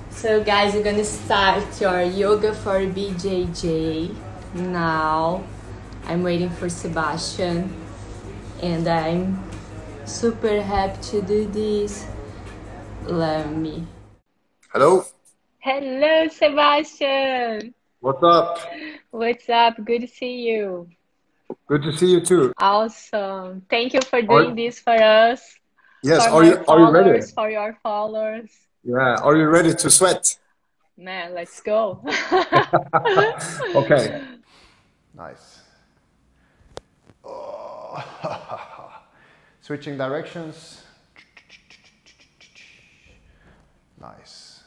So guys, we're gonna start your yoga for BJJ now. I'm waiting for Sebastian and I'm super happy to do this. Love me. Hello. Hello, Sebastian. What's up? What's up? Good to see you. Good to see you too. Awesome. Thank you for doing Are, this for us, yes, for my are you ready? followers, for your followers. Yeah, are you ready to sweat? Man, let's go. Okay. Nice. Oh. Switching directions. Nice.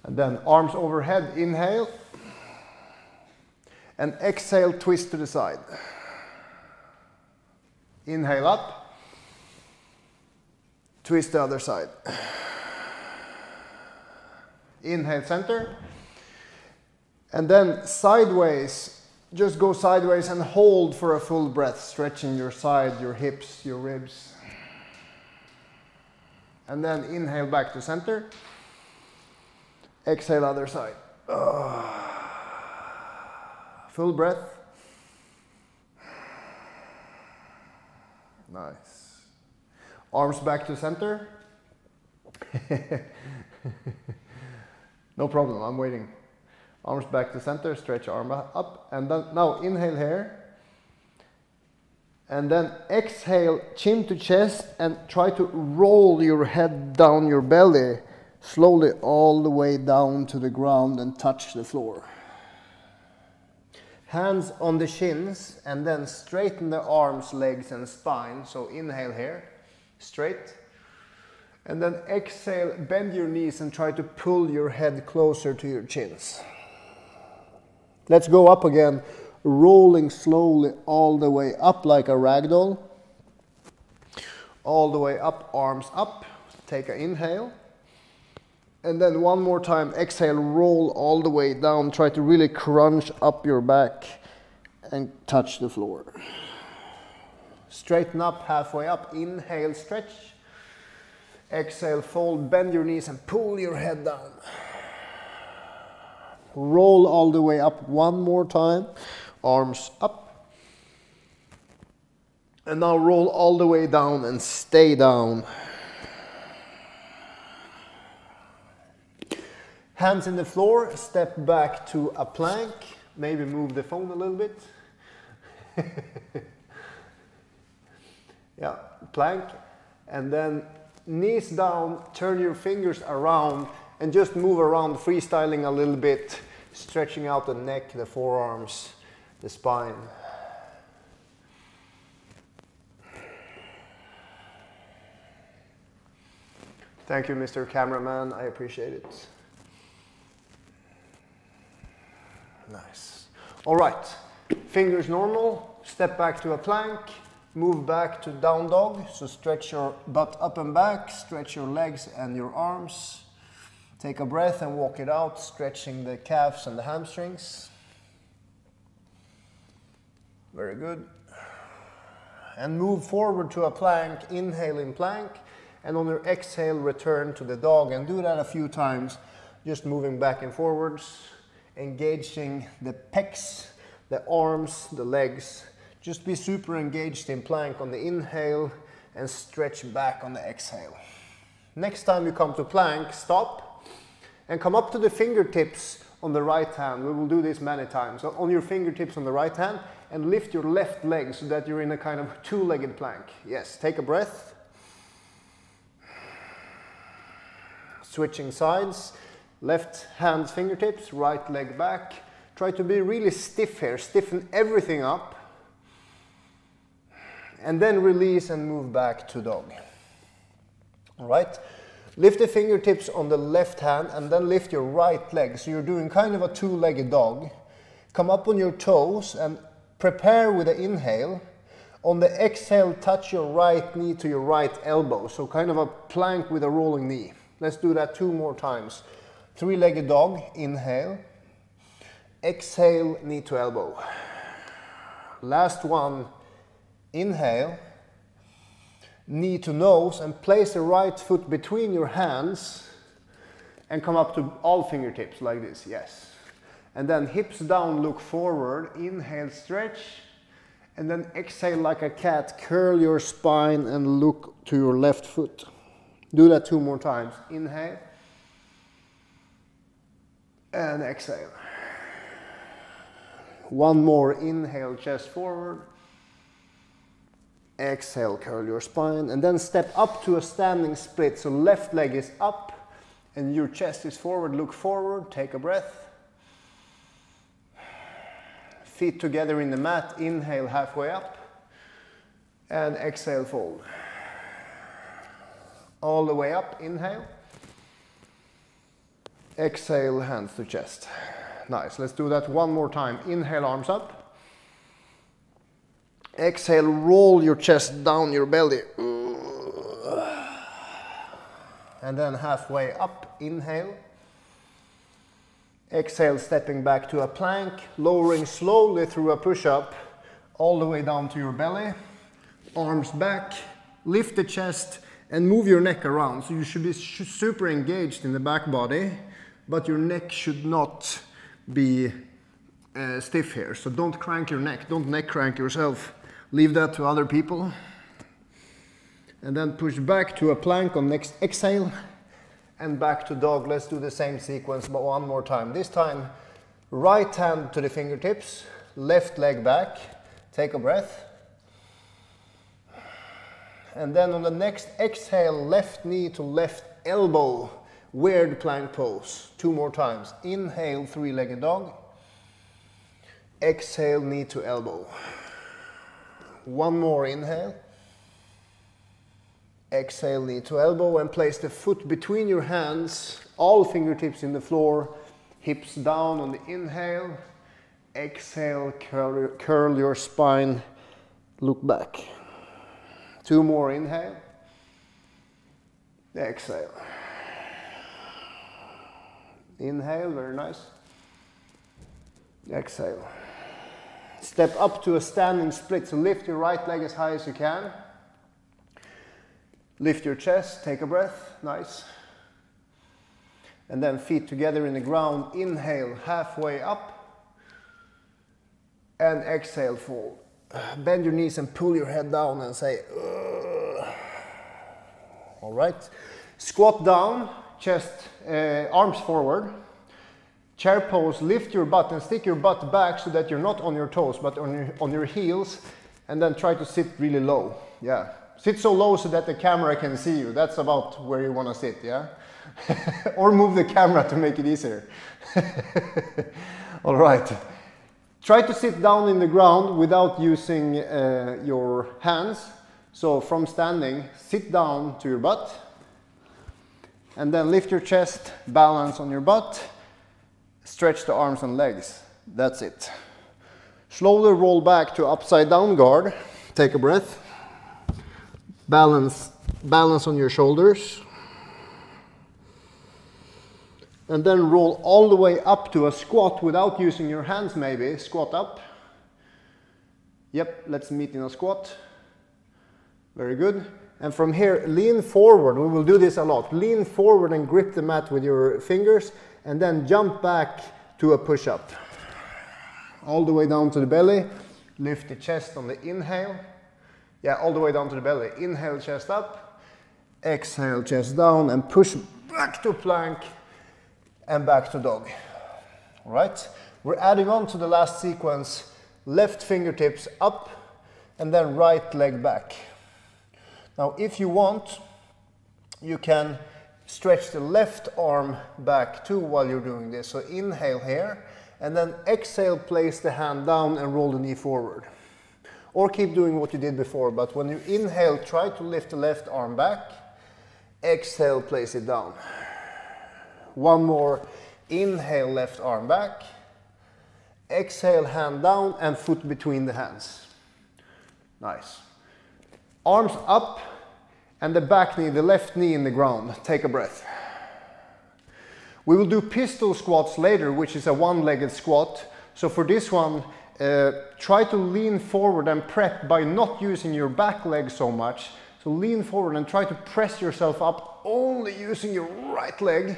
And then arms overhead, inhale. And exhale, twist to the side. Inhale up. Twist the other side. Inhale, center. And then sideways, just go sideways and hold for a full breath, stretching your side, your hips, your ribs. And then inhale back to center. Exhale, other side. Full breath. Nice. Arms back to center. No problem, I'm waiting. Arms back to center, stretch arm up, and then now inhale here. And then exhale, chin to chest, and try to roll your head down your belly, slowly all the way down to the ground and touch the floor. Hands on the shins, and then straighten the arms, legs, and spine. So inhale here, straight. And then exhale, bend your knees and try to pull your head closer to your chins. Let's go up again, rolling slowly all the way up like a ragdoll. All the way up, arms up. Take an inhale. And then one more time, exhale, roll all the way down. Try to really crunch up your back and touch the floor. Straighten up, halfway up. Inhale, stretch. Exhale, fold, bend your knees and pull your head down. Roll all the way up one more time. Arms up. And now roll all the way down and stay down. Hands in the floor, step back to a plank. Maybe move the phone a little bit. Yeah, plank. And then knees down, turn your fingers around and just move around, freestyling a little bit, stretching out the neck, the forearms, the spine. Thank you, Mr. Cameraman. I appreciate it. Nice. All right. Fingers normal. Step back to a plank. Move back to down dog. So stretch your butt up and back. Stretch your legs and your arms. Take a breath and walk it out, stretching the calves and the hamstrings. Very good. And move forward to a plank. Inhale in plank. And on your exhale, return to the dog. And do that a few times. Just moving back and forwards. Engaging the pecs, the arms, the legs. Just be super engaged in plank on the inhale and stretch back on the exhale. Next time you come to plank, stop and come up to the fingertips on the right hand. We will do this many times. So on your fingertips on the right hand and lift your left leg so that you're in a kind of two-legged plank. Yes, take a breath. Switching sides. Left hand fingertips, right leg back. Try to be really stiff here, stiffen everything up. And then release and move back to dog. All right? Lift the fingertips on the left hand and then lift your right leg. So you're doing kind of a two-legged dog. Come up on your toes and prepare with the inhale. On the exhale, touch your right knee to your right elbow. So kind of a plank with a rolling knee. Let's do that 2 more times. Three-legged dog, inhale. Exhale, knee to elbow. Last one, inhale. knee to nose, and place the right foot between your hands and come up to all fingertips like this, yes. And then hips down, look forward, inhale, stretch, and then exhale like a cat, curl your spine and look to your left foot. Do that 2 more times. Inhale and exhale. 1 more, inhale, chest forward. Exhale, curl your spine, and then step up to a standing split. So left leg is up and your chest is forward, look forward, take a breath. Feet together in the mat, inhale halfway up and exhale, fold. All the way up, inhale. Exhale, hands to chest. Nice, let's do that 1 more time. Inhale, arms up. Exhale, roll your chest down your belly. And then halfway up, inhale. Exhale, stepping back to a plank, lowering slowly through a push-up, all the way down to your belly. Arms back, lift the chest, and move your neck around. So you should be super engaged in the back body, but your neck should not be stiff here. So don't crank your neck, don't neck crank yourself. Leave that to other people. And then push back to a plank on next exhale. And back to dog. Let's do the same sequence but 1 more time. This time, right hand to the fingertips, left leg back. Take a breath. And then on the next exhale, left knee to left elbow, weird plank pose. 2 more times. Inhale, 3-legged dog. Exhale, knee to elbow. 1 more, inhale. Exhale, knee to elbow, and place the foot between your hands, all fingertips in the floor, hips down on the inhale. Exhale, curl your spine, look back. 2 more, inhale. Exhale. Inhale, very nice. Exhale. Step up to a standing split, so lift your right leg as high as you can. Lift your chest, take a breath, nice. And then feet together in the ground, inhale, halfway up. And exhale, fold. Bend your knees and pull your head down and say, ugh. All right. Squat down, chest, arms forward. Chair pose, lift your butt and stick your butt back so that you're not on your toes, but on your heels. And then try to sit really low, yeah. Sit so low so that the camera can see you. That's about where you want to sit, yeah? Or move the camera to make it easier. All right. Try to sit down in the ground without using your hands. So from standing, sit down to your butt. And then lift your chest, balance on your butt. Stretch the arms and legs. That's it. Slowly roll back to upside down guard. Take a breath. Balance on your shoulders. And then roll all the way up to a squat without using your hands maybe. Squat up. Yep, let's meet in a squat. Very good. And from here, lean forward. We will do this a lot. Lean forward and grip the mat with your fingers. And then jump back to a push-up. All the way down to the belly. Lift the chest on the inhale. Yeah, all the way down to the belly. Inhale, chest up. Exhale, chest down, and push back to plank and back to dog. All right? We're adding on to the last sequence. Left fingertips up and then right leg back. Now, if you want, you can stretch the left arm back too while you're doing this. So inhale here, and then exhale, place the hand down and roll the knee forward. Or keep doing what you did before, but when you inhale, try to lift the left arm back. Exhale, place it down. 1 more. Inhale, left arm back. Exhale, hand down and foot between the hands. Nice. Arms up and the back knee, the left knee in the ground. Take a breath. We will do pistol squats later, which is a 1-legged squat. So for this one, try to lean forward and prep by not using your back leg so much. So lean forward and try to press yourself up only using your right leg,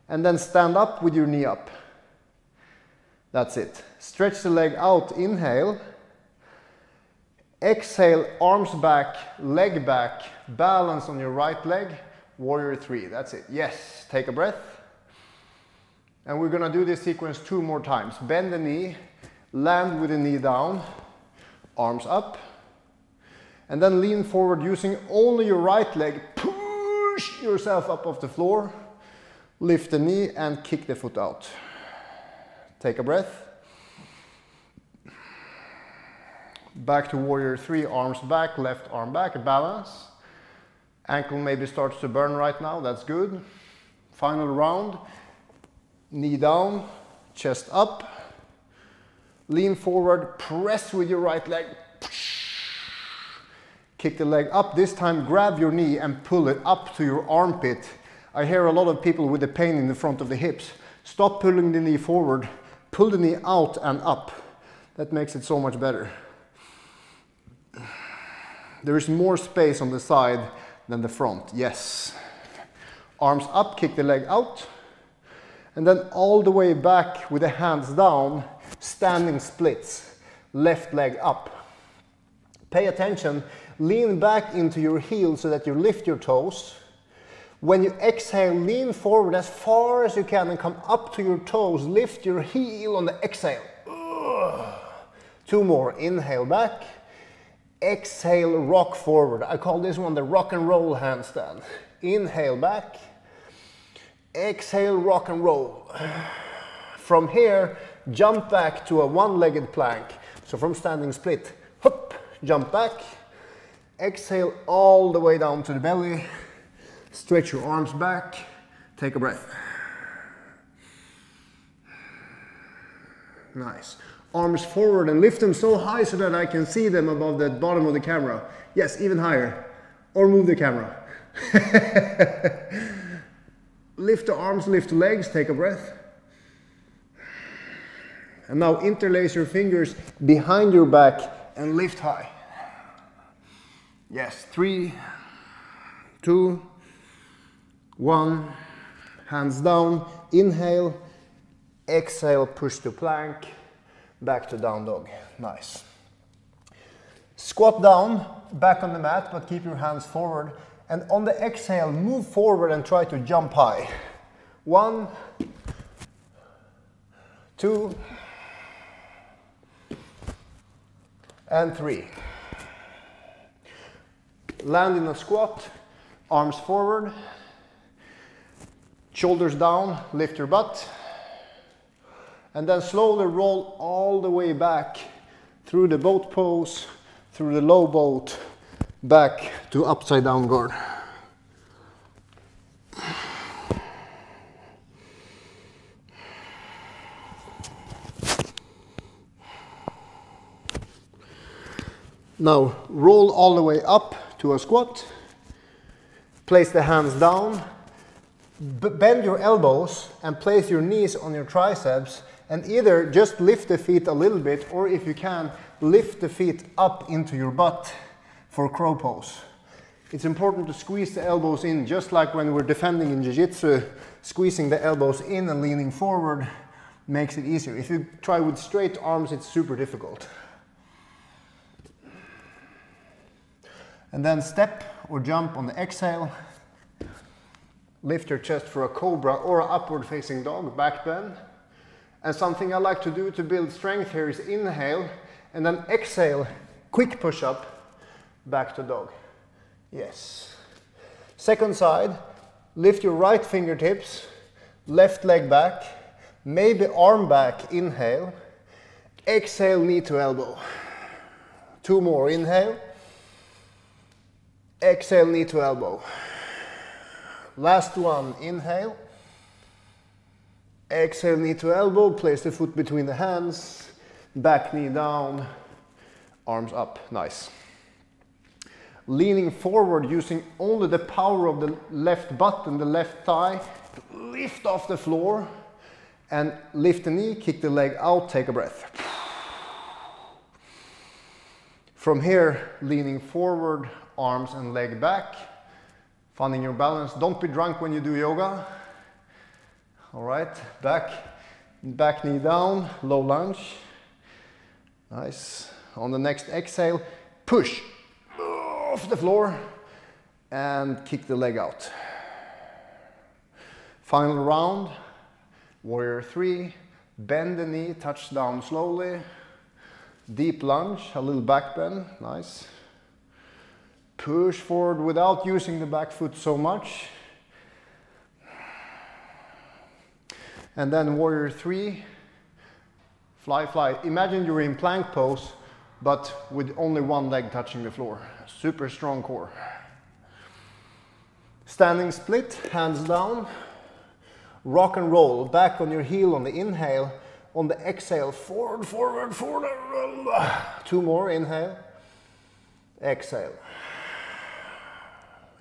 and then stand up with your knee up. That's it. Stretch the leg out, inhale. Exhale, arms back, leg back, balance on your right leg, warrior 3. That's it. Yes, take a breath. And we're gonna do this sequence 2 more times. Bend the knee, land with the knee down, arms up, and then lean forward using only your right leg. Push yourself up off the floor, lift the knee and kick the foot out. Take a breath. Back to warrior 3, arms back, left arm back, balance. Ankle maybe starts to burn right now, that's good. Final round. Knee down, chest up, lean forward, press with your right leg, kick the leg up. This time grab your knee and pull it up to your armpit. I hear a lot of people with the pain in the front of the hips. Stop pulling the knee forward, pull the knee out and up. That makes it so much better. There is more space on the side than the front, yes. Arms up, kick the leg out. And then all the way back with the hands down, standing splits, left leg up. Pay attention, lean back into your heels so that you lift your toes. When you exhale, lean forward as far as you can and come up to your toes, lift your heel on the exhale. 2 more, inhale back, exhale, rock forward. I call this one the rock and roll handstand. Inhale back. Exhale, rock and roll. From here, jump back to a one-legged plank. So from standing split, hop, jump back. Exhale all the way down to the belly. Stretch your arms back. Take a breath. Nice. Arms forward and lift them so high so that I can see them above the bottom of the camera. Yes, even higher. Or move the camera. Lift the arms, lift the legs, take a breath. And now interlace your fingers behind your back and lift high. Yes, 3, 2, 1. Hands down, inhale, exhale, push to plank, back to down dog. Nice. Squat down, back on the mat, but keep your hands forward. And on the exhale, move forward and try to jump high. 1, 2, and 3. Land in a squat, arms forward, shoulders down, lift your butt. And then slowly roll all the way back through the boat pose, through the low boat, back to upside down guard. Now roll all the way up to a squat. Place the hands down. Bend your elbows and place your knees on your triceps, and either just lift the feet a little bit, or if you can, lift the feet up into your butt for crow pose. It's important to squeeze the elbows in, just like when we're defending in jiu-jitsu. Squeezing the elbows in and leaning forward makes it easier. If you try with straight arms, it's super difficult. And then step or jump on the exhale. Lift your chest for a cobra or an upward facing dog, back bend. And something I like to do to build strength here is inhale and then exhale, quick push up, back to dog. Yes. Second side, lift your right fingertips, left leg back, maybe arm back, inhale. Exhale, knee to elbow. 2 more, inhale. Exhale, knee to elbow. Last one, inhale. Exhale, knee to elbow, place the foot between the hands, back knee down, arms up, nice. Leaning forward using only the power of the left butt and the left thigh, lift off the floor and lift the knee, kick the leg out, take a breath. From here, leaning forward, arms and leg back, finding your balance. Don't be drunk when you do yoga. All right, back knee down, low lunge. Nice. On the next exhale, push off the floor and kick the leg out. Final round, warrior 3, bend the knee, touch down slowly. Deep lunge, a little back bend, nice. Push forward without using the back foot so much. And then warrior 3, fly, fly. Imagine you're in plank pose, but with only one leg touching the floor. Super strong core. Standing split, hands down. Rock and roll, back on your heel on the inhale. On the exhale, forward, forward, forward. 2 more, inhale. Exhale.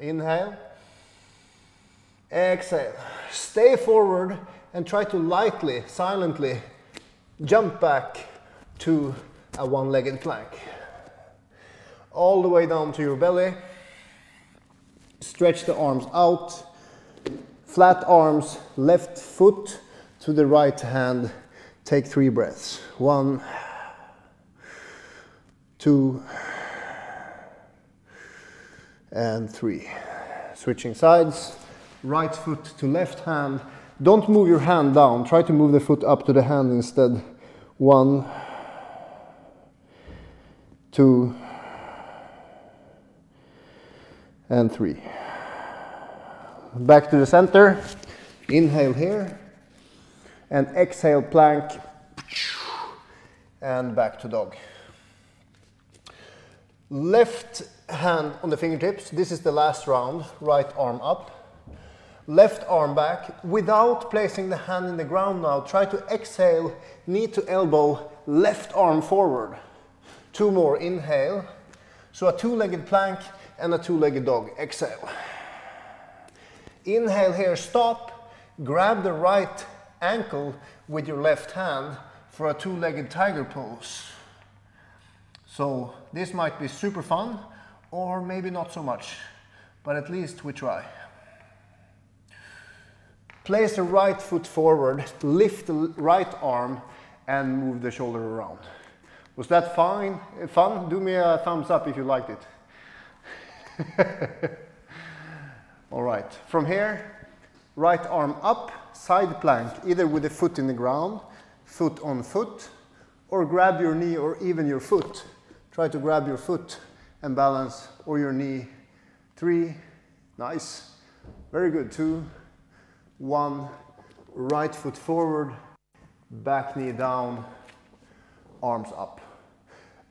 Inhale. Exhale. Stay forward and try to lightly, silently jump back to a one-legged plank. All the way down to your belly. Stretch the arms out. Flat arms, left foot to the right hand. Take 3 breaths. 1, 2, and 3. Switching sides. Right foot to left hand. Don't move your hand down. Try to move the foot up to the hand instead. 1, 2, and 3. Back to the center. Inhale here. And exhale, plank. And back to dog. Left hand on the fingertips. This is the last round. Right arm up. Left arm back. Without placing the hand in the ground now, try to exhale, knee to elbow, left arm forward. 2 more, inhale. So a 2-legged plank and a 2-legged dog. Exhale. Inhale here, stop. Grab the right ankle with your left hand for a 2-legged tiger pose. So this might be super fun or maybe not so much, but at least we try. Place the right foot forward, lift the right arm and move the shoulder around. Was that fun? Do me a thumbs up if you liked it. All right, from here, right arm up, side plank, either with the foot in the ground, foot on foot, or grab your knee or even your foot. Try to grab your foot and balance, or your knee. 3, nice, very good. 2, 1, right foot forward, back knee down, arms up.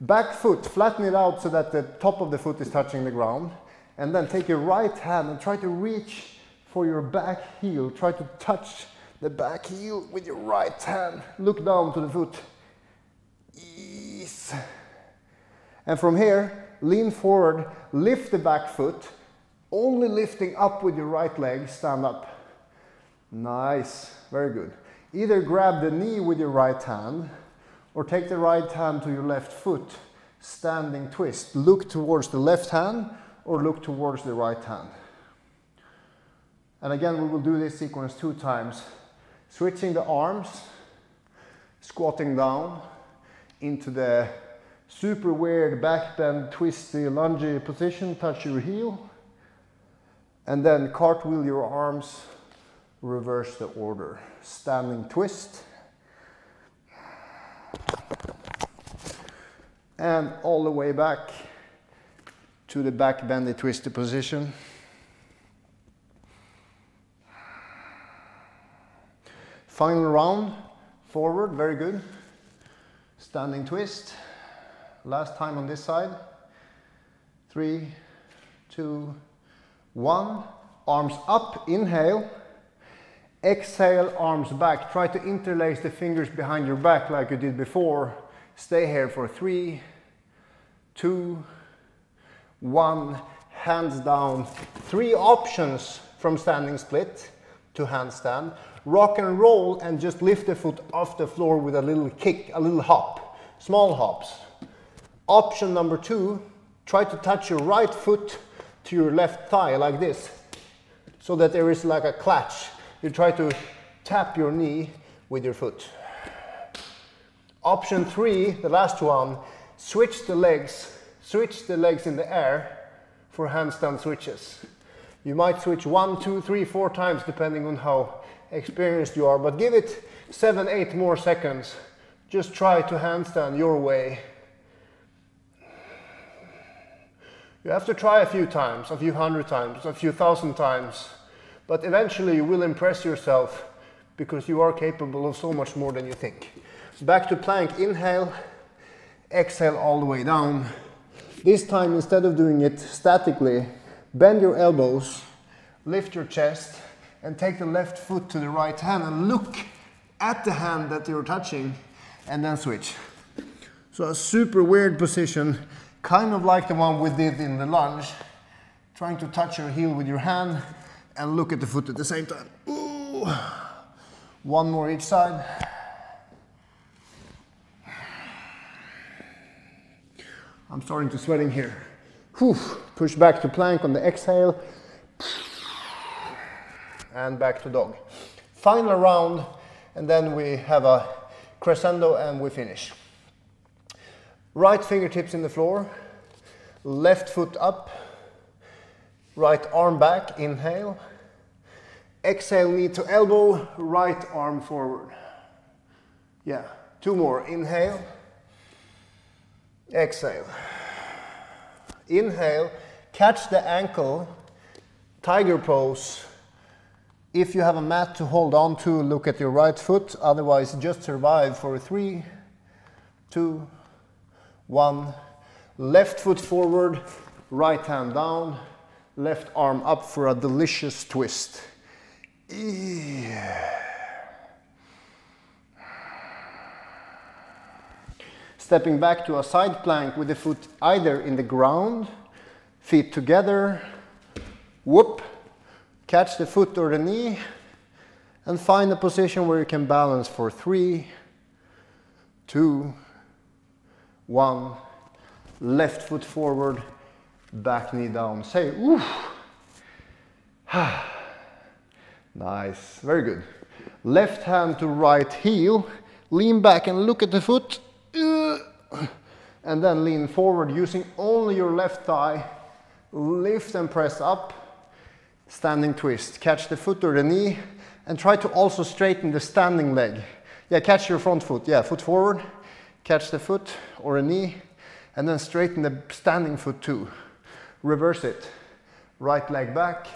Back foot, flatten it out so that the top of the foot is touching the ground. And then take your right hand and try to reach for your back heel. Try to touch the back heel with your right hand. Look down to the foot. Ease. And from here, lean forward, lift the back foot. Only lifting up with your right leg, stand up. Nice, very good. Either grab the knee with your right hand or take the right hand to your left foot. Standing twist. Look towards the left hand or look towards the right hand. And again, we will do this sequence 2 times. Switching the arms, squatting down into the super weird back bend, twisty, lungy position, touch your heel. And then cartwheel your arms, reverse the order. Standing twist. And all the way back to the back bendy twisty position. Final round, forward, very good. Standing twist. Last time on this side. 3, 2, 1. Arms up, inhale. Exhale, arms back. Try to interlace the fingers behind your back like you did before. Stay here for 3, 2, 1. Hands down. 3 options from standing split to handstand. Rock and roll and just lift the foot off the floor with a little kick, a little hop. Small hops. Option number 2, try to touch your right foot to your left thigh like this, so that there is like a clutch. You try to tap your knee with your foot. Option 3, the last one, switch the legs in the air for handstand switches. You might switch 1, 2, 3, 4 times depending on how experienced you are, but give it 7, 8 more seconds. Just try to handstand your way. You have to try a few times, a few hundred times, a few thousand times, but eventually you will impress yourself because you are capable of so much more than you think. Back to plank, inhale, exhale all the way down. This time, instead of doing it statically, bend your elbows, lift your chest, and take the left foot to the right hand and look at the hand that you're touching, and then switch. So a super weird position, kind of like the one we did in the lunge, trying to touch your heel with your hand and look at the foot at the same time. Ooh. One more each side. I'm starting to sweat in here. Whew. Push back to plank on the exhale. And back to dog. Final round, and then we have a crescendo and we finish. Right fingertips in the floor, left foot up, right arm back, inhale. Exhale, knee to elbow, right arm forward. Yeah, 2 more, inhale. Exhale. Inhale, catch the ankle, tiger pose. If you have a mat to hold on to, look at your right foot, otherwise just survive for 3, 2, 1. Left foot forward, right hand down, left arm up for a delicious twist. Yeah. Stepping back to a side plank with the foot either in the ground, feet together, whoop, catch the foot or the knee, and find a position where you can balance for 3, 2, 1. Left foot forward, back knee down. Say, ooh. Nice, very good. Left hand to right heel, lean back and look at the foot. And then lean forward using only your left thigh. Lift and press up. Standing twist. Catch the foot or the knee and try to also straighten the standing leg. Yeah, catch your front foot. Yeah, foot forward. Catch the foot or a knee and then straighten the standing foot too. Reverse it. Right leg back.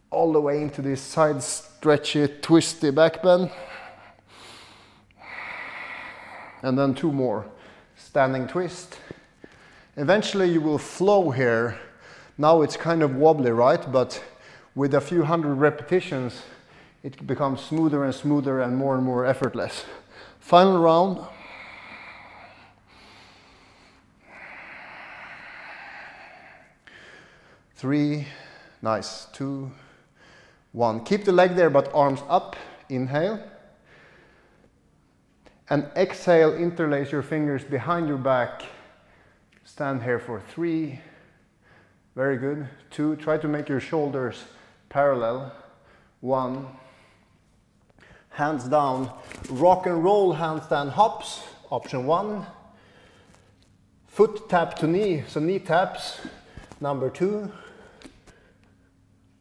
All the way into this side stretchy, twisty back bend. And then 2 more. Standing twist. Eventually you will flow here. Now it's kind of wobbly, right? But with a few hundred repetitions, it becomes smoother and smoother and more effortless. Final round. Three, nice, 2, 1. Keep the leg there, but arms up. Inhale. And exhale, interlace your fingers behind your back. Stand here for 3. Very good. 2, try to make your shoulders parallel. 1. Hands down. Rock and roll handstand hops. Option 1. Foot tap to knee, so knee taps. Number 2.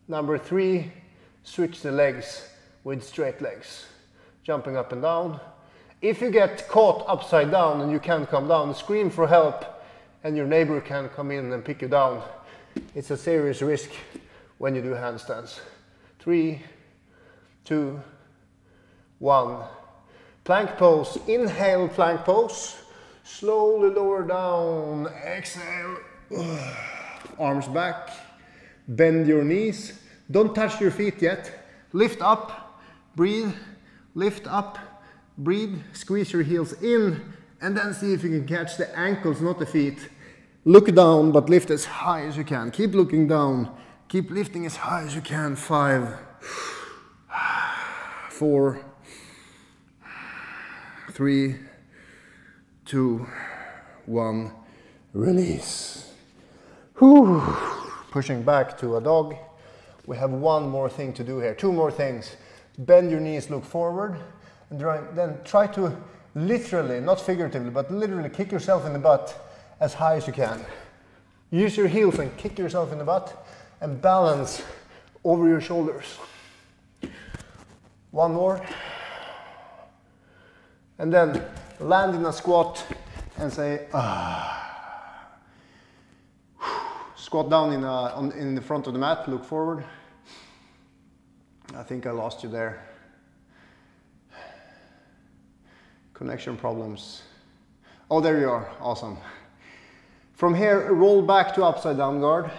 Number 3, switch the legs with straight legs. Jumping up and down. If you get caught upside down and you can't come down, scream for help and your neighbor can come in and pick you down. It's a serious risk when you do handstands. 3, 2, 1. Plank pose. Inhale, plank pose. Slowly lower down. Exhale. Arms back. Bend your knees. Don't touch your feet yet. Lift up. Breathe. Lift up. Breathe. Squeeze your heels in. And then see if you can catch the ankles, not the feet. Look down, but lift as high as you can. Keep looking down. Keep lifting as high as you can. 5, 4, 3, 2, 1, release. Whew. Pushing back to a dog. We have one more thing to do here, 2 more things. Bend your knees, look forward, and then try to literally, not figuratively, but literally kick yourself in the butt as high as you can. Use your heels and kick yourself in the butt and balance over your shoulders. One more. And then land in a squat and say, ah. Squat down in the front of the mat, look forward. I think I lost you there. Connection problems. Oh, there you are, awesome. From here, roll back to upside down guard.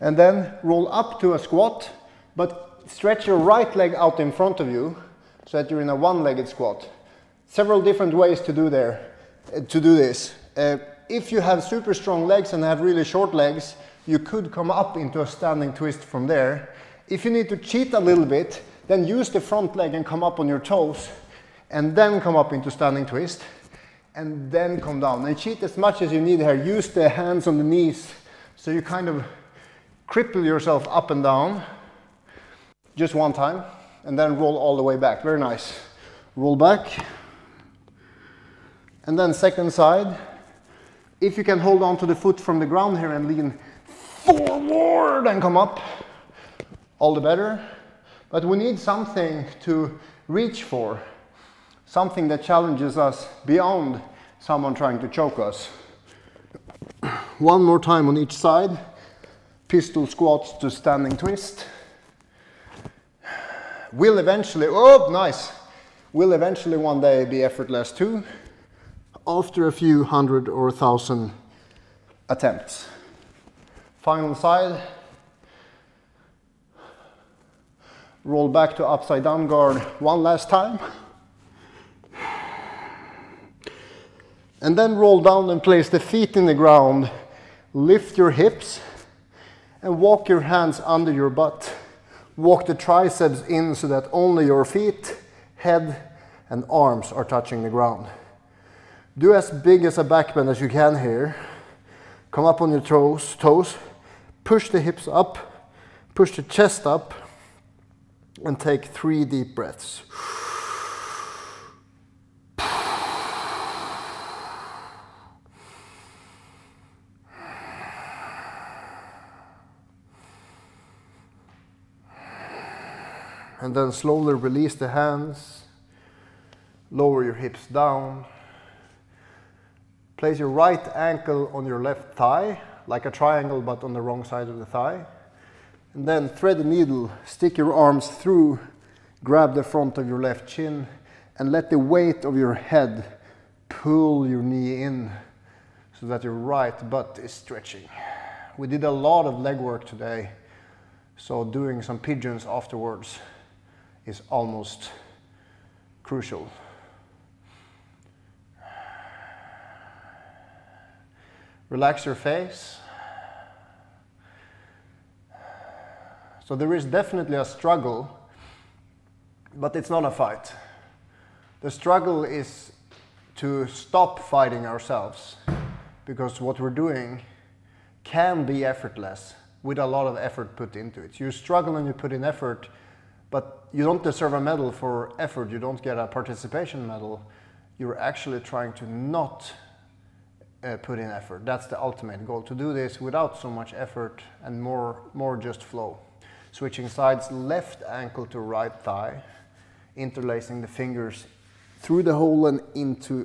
And then roll up to a squat, but stretch your right leg out in front of you so that you're in a one-legged squat. Several different ways to do this. If you have super strong legs and have really short legs, you could come up into a standing twist from there. If you need to cheat a little bit, then use the front leg and come up on your toes, and then come up into standing twist, and then come down. And cheat as much as you need here. Use the hands on the knees, so you kind of cripple yourself up and down, just one time, and then roll all the way back. Very nice. Roll back, and then second side. If you can hold on to the foot from the ground here and lean forward and come up, all the better. But we need something to reach for, something that challenges us beyond someone trying to choke us. One more time on each side. Pistol squats to standing twist. Will eventually, oh nice, will eventually one day be effortless too, after a few hundred or 1,000 attempts. Final side. Roll back to upside down guard one last time. And then roll down and place the feet in the ground. Lift your hips and walk your hands under your butt. Walk the triceps in so that only your feet, head and arms are touching the ground. Do as big as a back bend as you can here. Come up on your toes. Push the hips up, push the chest up, and take 3 deep breaths. And then slowly release the hands, lower your hips down. Place your right ankle on your left thigh, like a triangle but on the wrong side of the thigh. And then thread the needle, stick your arms through, grab the front of your left shin, and let the weight of your head pull your knee in so that your right butt is stretching. We did a lot of leg work today, so doing some pigeons afterwards is almost crucial. Relax your face. So there is definitely a struggle, but it's not a fight. The struggle is to stop fighting ourselves, because what we're doing can be effortless with a lot of effort put into it. You struggle and you put in effort, but you don't deserve a medal for effort. You don't get a participation medal. You're actually trying to not put in effort. That's the ultimate goal, to do this without so much effort and more just flow. Switching sides, left ankle to right thigh, interlacing the fingers through the hole and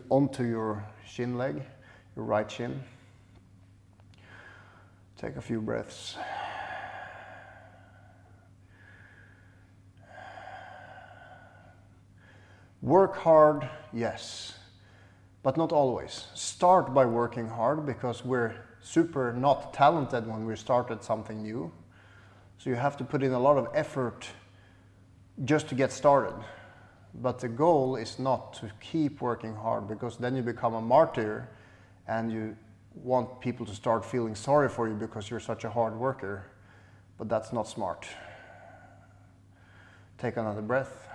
onto your shin leg, your right shin. Take a few breaths. Work hard, yes, but not always. Start by working hard, because we're super not talented when we started something new. So you have to put in a lot of effort just to get started. But the goal is not to keep working hard, because then you become a martyr and you want people to start feeling sorry for you because you're such a hard worker. But that's not smart. Take another breath.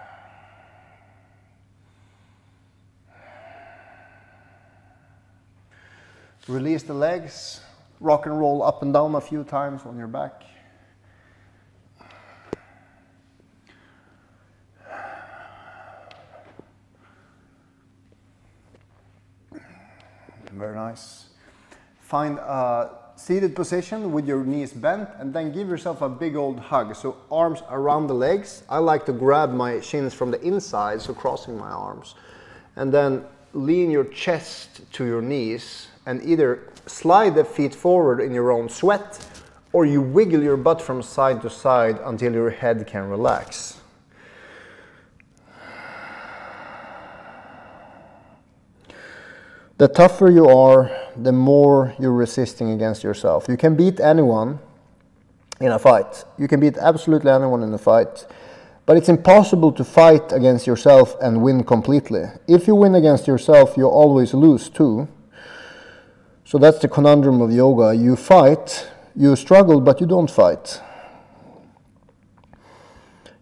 Release the legs. Rock and roll up and down a few times on your back. Very nice. Find a seated position with your knees bent and then give yourself a big old hug. So arms around the legs. I like to grab my shins from the inside, so crossing my arms. And then lean your chest to your knees and either slide the feet forward in your own sweat or you wiggle your butt from side to side until your head can relax. The tougher you are, the more you're resisting against yourself. You can beat anyone in a fight. You can beat absolutely anyone in a fight. But it's impossible to fight against yourself and win completely. If you win against yourself, you always lose too. So that's the conundrum of yoga. You fight, you struggle, but you don't fight.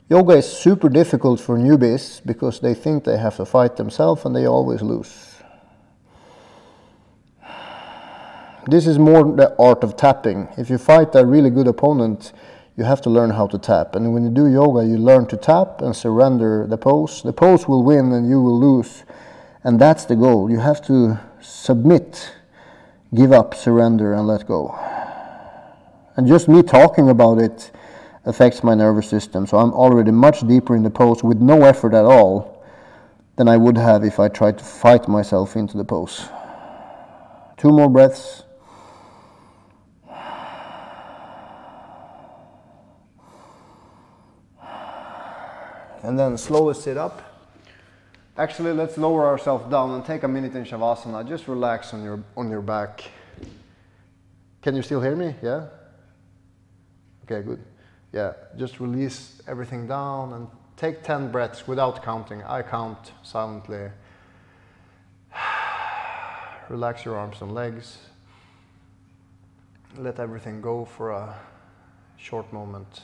Yoga is super difficult for newbies because they think they have to fight themselves and they always lose. This is more the art of tapping. If you fight a really good opponent, you have to learn how to tap. And when you do yoga, you learn to tap and surrender the pose. The pose will win and you will lose. And that's the goal. You have to submit, give up, surrender, and let go. And just me talking about it affects my nervous system. So I'm already much deeper in the pose with no effort at all than I would have if I tried to fight myself into the pose. 2 more breaths. And then slowly sit up. Actually, let's lower ourselves down and take a minute in Shavasana. Just relax on your back. Can you still hear me? Yeah? Okay, good. Yeah, just release everything down and take 10 breaths without counting. I count silently. Relax your arms and legs. Let everything go for a short moment.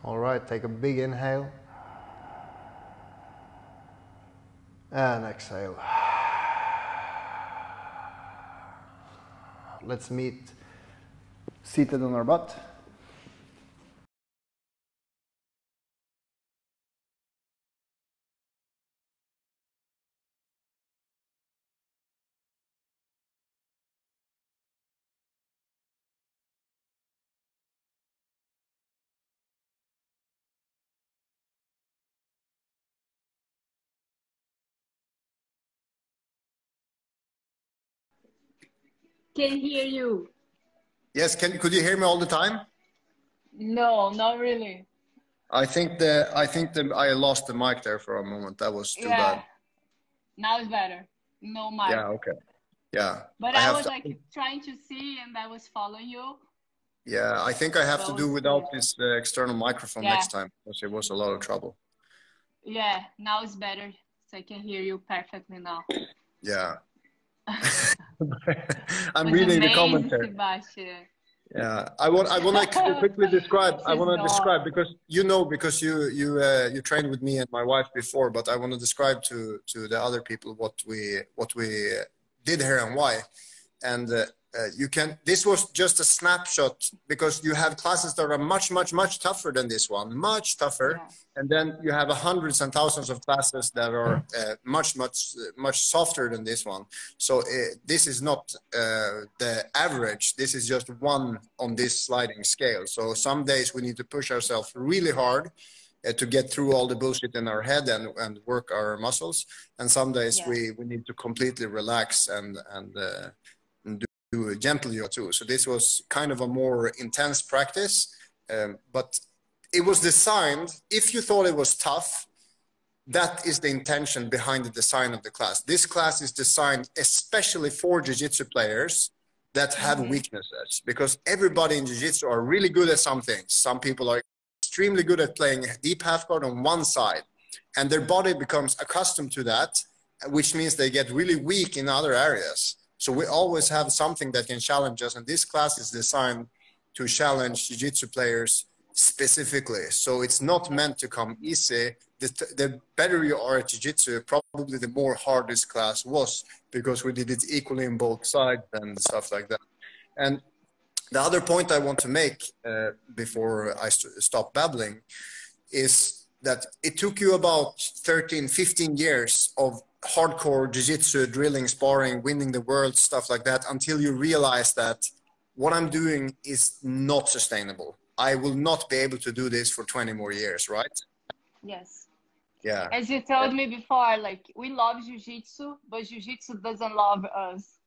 All right, take a big inhale and exhale. Let's meet seated on our butt. Can hear you. Yes, could you hear me all the time? No, not really. I think I lost the mic there for a moment. That was too bad. Now it's better. No mic. Yeah, okay. Yeah. But I was like trying to see and I was following you. Yeah, I think I have to do without this external microphone next time because it was a lot of trouble. Yeah, now it's better. So I can hear you perfectly now. Yeah. I'm reading the commentary. Sebastian. Yeah, I want to quickly describe. I want to describe because you trained with me and my wife before, but I want to describe to the other people what we did here and why. And you can, this was just a snapshot because you have classes that are much tougher than this one, much tougher. Yeah. And then you have hundreds and thousands of classes that are much softer than this one. So this is not the average. This is just one on this sliding scale. So some days we need to push ourselves really hard to get through all the bullshit in our head and work our muscles. And some days we need to completely relax and do a gentle yoga too. So this was kind of a more intense practice, but it was designed, if you thought it was tough, that is the intention behind the design of the class. This class is designed especially for jiu-jitsu players that have weaknesses, because everybody in jiu-jitsu are really good at some things. Some people are extremely good at playing deep half guard on one side, and their body becomes accustomed to that, which means they get really weak in other areas. So we always have something that can challenge us, and this class is designed to challenge jiu-jitsu players specifically. So it's not meant to come easy. The better you are at jiu-jitsu, probably the more hard this class was, because we did it equally in both sides and stuff like that. And the other point I want to make before I stop babbling is that it took you about 13, 15 years of hardcore jiu-jitsu, drilling, sparring, winning the world, stuff like that, until you realize that what I'm doing is not sustainable. I will not be able to do this for 20 more years, right? Yes. Yeah. As you told me before, like, we love jiu-jitsu, but jiu-jitsu doesn't love us.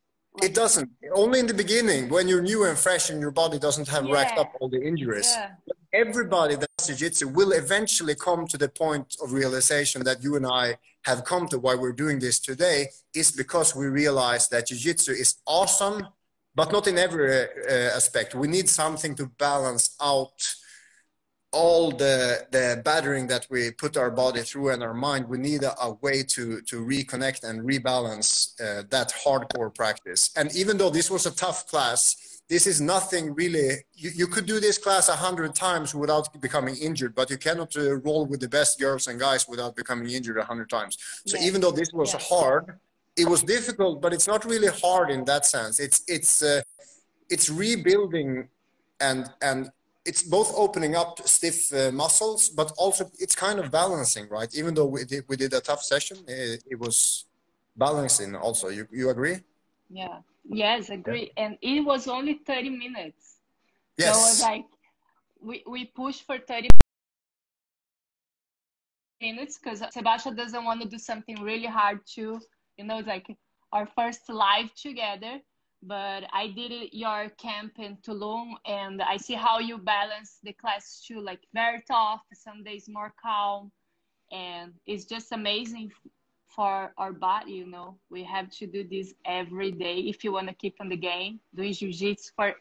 It doesn't. Only in the beginning, when you're new and fresh and your body doesn't have racked up all the injuries. Yeah. Everybody that does jiu-jitsu will eventually come to the point of realization that you and I have come to. Why we're doing this today is because we realize that jiu-jitsu is awesome, but not in every aspect. We need something to balance out all the battering that we put our body through and our mind. We need a way to reconnect and rebalance that hardcore practice. And even though this was a tough class, this is nothing really, you could do this class 100 times without becoming injured, but you cannot roll with the best girls and guys without becoming injured 100 times. So even though this was hard, it was difficult, but it's not really hard in that sense. It's rebuilding and it's both opening up stiff muscles, but also it's kind of balancing, right? Even though we did a tough session, it was balancing also. You agree? Yeah. Yes, agree. Yeah. And it was only 30 minutes. Yes. So it was like, we pushed for 30 minutes because Sebastian doesn't want to do something really hard too. You know, it's like our first live together. But I did your camp in Tulum, and I see how you balance the class too, like very tough, some days more calm, and it's just amazing for our body, you know. We have to do this every day if you want to keep in the game. Doing jiu-jitsu for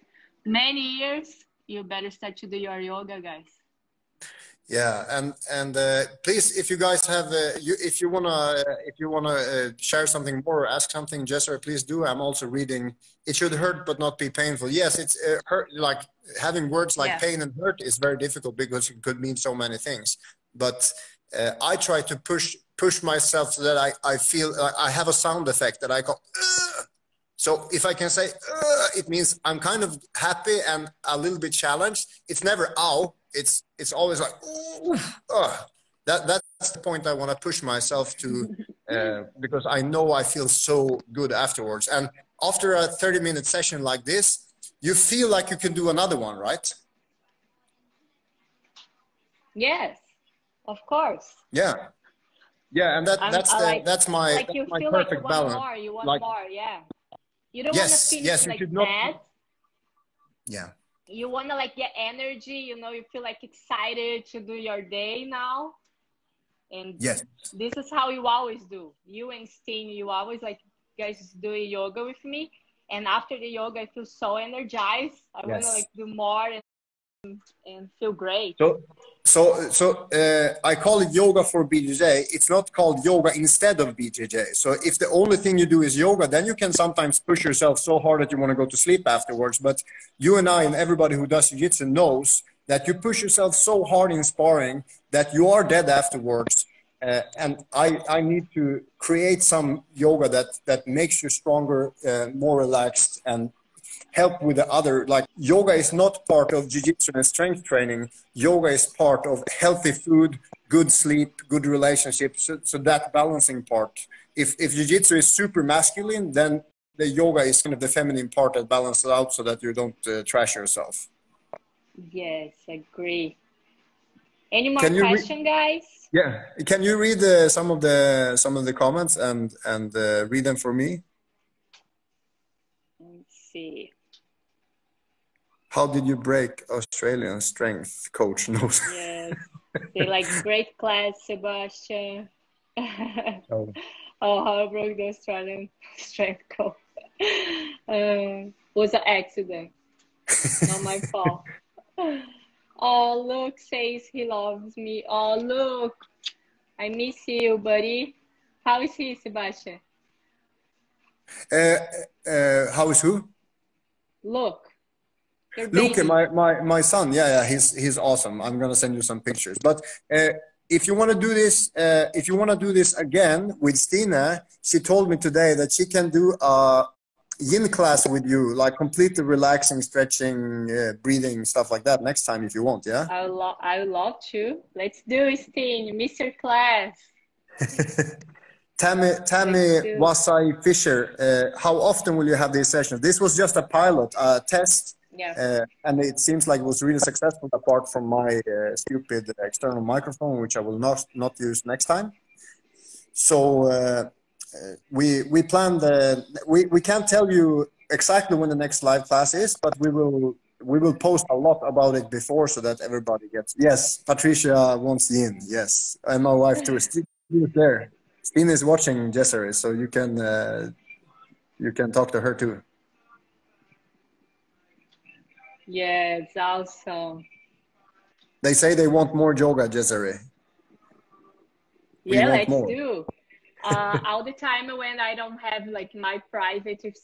many years, you better start to do your yoga, guys. Yeah, and please, if you guys have, if you wanna share something more or ask something, Jesser, please do. I'm also reading. It should hurt but not be painful. Yes, it's hurt. Like having words like pain and hurt is very difficult because it could mean so many things. But I try to push myself so that I feel I have a sound effect that I go. So if I can say, it means I'm kind of happy and a little bit challenged. It's never ow. It's always like, that's the point I want to push myself to, because I know I feel so good afterwards. And after a 30-minute session like this, you feel like you can do another one, right? Yes, of course. Yeah. Yeah, and that's my like you my feel perfect like balance. More, you want more, yeah. You don't want to finish like that. Not, yeah. You want to like get energy, you know, you feel like excited to do your day now. And this is how you always do. You and Steen, you always like, guys doing yoga with me. And after the yoga, I feel so energized. I want to like do more and feel great. So I call it yoga for BJJ. It's not called yoga instead of BJJ. So if the only thing you do is yoga, then you can sometimes push yourself so hard that you want to go to sleep afterwards. But you and I and everybody who does jiu-jitsu knows that you push yourself so hard in sparring that you are dead afterwards. And I need to create some yoga that makes you stronger, more relaxed, and help with the other. Like yoga is not part of jiu-jitsu and strength training. Yoga is part of healthy food, good sleep, good relationships. So that balancing part. If jiu-jitsu is super masculine, then the yoga is kind of the feminine part that balances out so that you don't trash yourself. Yes, agree. Any more question, guys? Yeah. Can you read some of the comments and read them for me? Let's see. How did you break Australian strength coach knows? Yes. They like great class, Sebastian. Oh. Oh, how I broke the Australian strength coach. Was an accident. Not my fault. Oh, Luke says he loves me. Oh, Luke, I miss you, buddy. How is he, Sebastian? How is who? Luke. Luke, my son. Yeah, he's awesome. I'm gonna send you some pictures. But if you want to do this, again with Stina, she told me today that she can do a yin class with you, like completely relaxing, stretching, breathing, stuff like that next time if you want. Yeah. I would love to. Let's do it, Steen. Mr. Class. Tammy Wasai Fisher, how often will you have these sessions? This was just a pilot test. Yeah. And it seems like it was really successful apart from my stupid external microphone, which I will not use next time. So we plan we can't tell you exactly when the next live class is, but we will post a lot about it before so that everybody gets. Yes, Patricia wants in. Yes, and my wife too. Steve is there. Stina is watching Jessary, so you can talk to her too. Yeah, it's awesome. They say they want more yoga, Jessary. Yeah, let's do. All the time when I don't have like my private with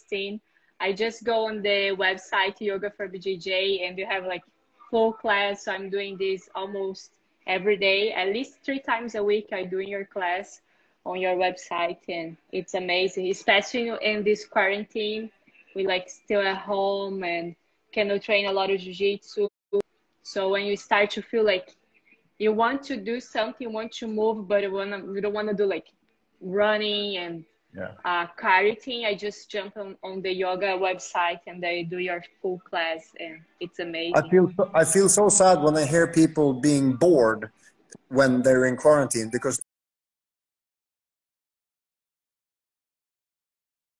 Sebastian, I just go on the website Yoga for BJJ and you have like full class. So I'm doing this almost every day, at least 3 times a week. I do your class on your website, and it's amazing, especially in this quarantine. We like still at home and cannot train a lot of jiu-jitsu. So when you start to feel like you want to do something, you want to move, but you don't want to do like running and carrying, I just jump on the yoga website and they do your full class, and it's amazing. I feel so sad when I hear people being bored when they're in quarantine, because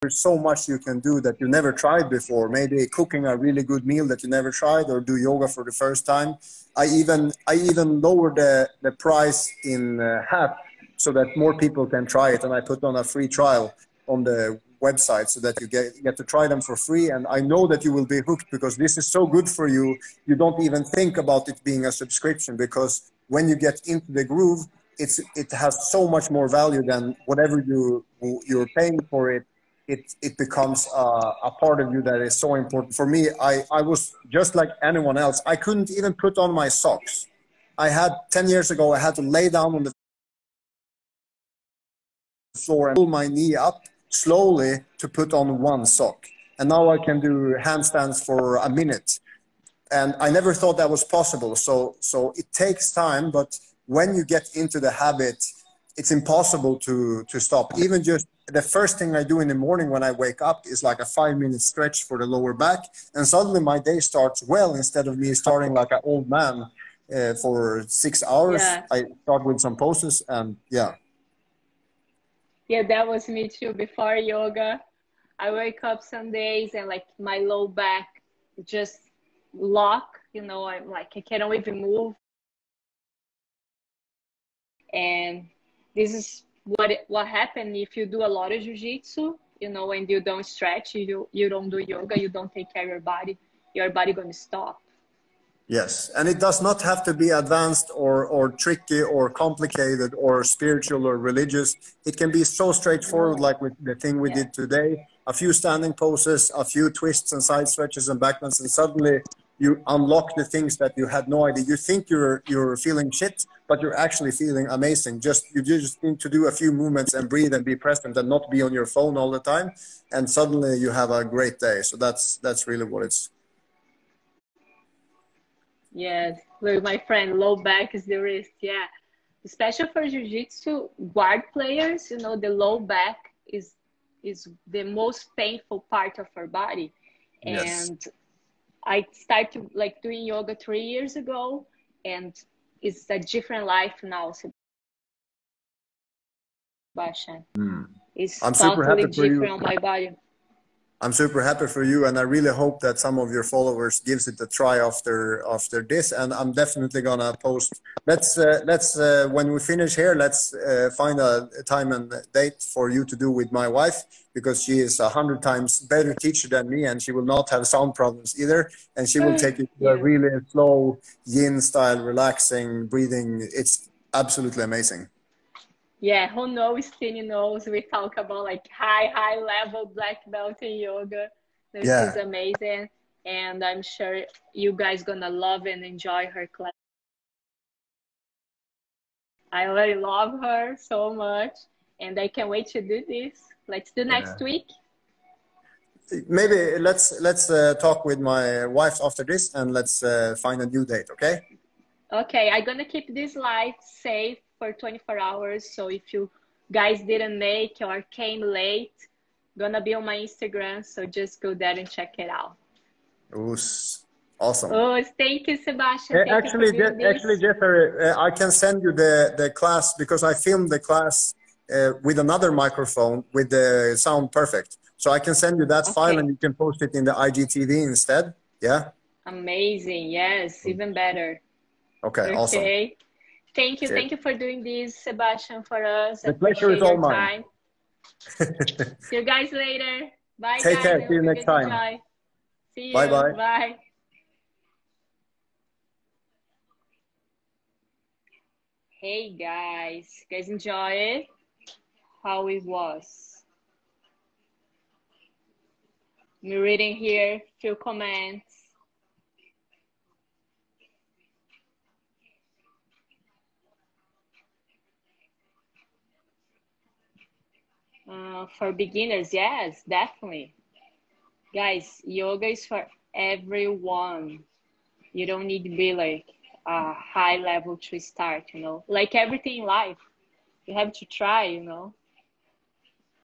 there's so much you can do that you never tried before. Maybe cooking a really good meal that you never tried, or do yoga for the first time. I even lowered the price in half so that more people can try it, and I put on a free trial on the website so that you get to try them for free. And I know that you will be hooked, because this is so good for you. You don't even think about it being a subscription, because when you get into the groove, it has so much more value than whatever you're paying for it. It becomes a part of you that is so important. For me, I was just like anyone else. I couldn't even put on my socks. 10 years ago, I had to lay down on the floor and pull my knee up slowly to put on one sock. And now I can do handstands for a minute. And I never thought that was possible. So it takes time, but when you get into the habit, it's impossible to stop. Even just the first thing I do in the morning when I wake up is like a 5-minute stretch for the lower back. And suddenly my day starts well, instead of me starting like an old man for 6 hours. Yeah. I start with some poses and yeah. Yeah, that was me too. Before yoga, I wake up some days and like my low back just lock, you know, I'm like, I cannot even move. And this is what happened if you do a lot of jiu-jitsu, you know, and you don't stretch, you don't do yoga, you don't take care of your body going to stop. Yes, and it does not have to be advanced or tricky or complicated or spiritual or religious. It can be so straightforward, like with the thing we did today. A few standing poses, a few twists and side stretches and backbends, and suddenly you unlock the things that you had no idea. You think you're feeling shit, but you're actually feeling amazing. You just need to do a few movements and breathe and be present and not be on your phone all the time, and suddenly you have a great day. So that's really what it's. Yes, look, my friend, low back is the wrist. Yeah, especially for jiu-jitsu guard players, you know, the low back is the most painful part of our body. Yes. And I started like doing yoga 3 years ago, and it's a different life now, Sebastian. It's I'm super totally happy for you. different on my body. I'm super happy for you, and I really hope that some of your followers gives it a try after this. And I'm definitely gonna post. Let's when we finish here, let's find a time and date for you to do with my wife, because she is 100 times better teacher than me, and she will not have sound problems either. And she will take it to a really slow yin style, relaxing breathing. It's absolutely amazing. Yeah, who knows, Tini knows. We talk about like high level black belt in yoga. So she's amazing. And I'm sure you guys gonna love and enjoy her class. I already love her so much. And I can't wait to do this. Let's do next week. Maybe let's talk with my wife after this, and let's find a new date, okay? Okay, I'm gonna keep this live safe for 24 hours. So if you guys didn't make or came late, gonna be on my Instagram. So just go there and check it out. Awesome. Oh, thank you, Sebastian. Actually, Jeffrey, I can send you the class, because I filmed the class with another microphone with the sound perfect. So I can send you that file, and you can post it in the IGTV instead. Yeah. Amazing. Yes, even better. Okay, awesome. Thank you. Thank you for doing this, Sebastian, for us. The pleasure is all mine. See you guys later. Bye, Take guys. care. See you next time. See you. Bye-bye. Bye. Hey, guys. You guys enjoy it? How it was? I'm reading here few comments. For beginners, yes, definitely. Guys, yoga is for everyone. You don't need to be like a high level to start, you know. Like everything in life, you have to try, you know.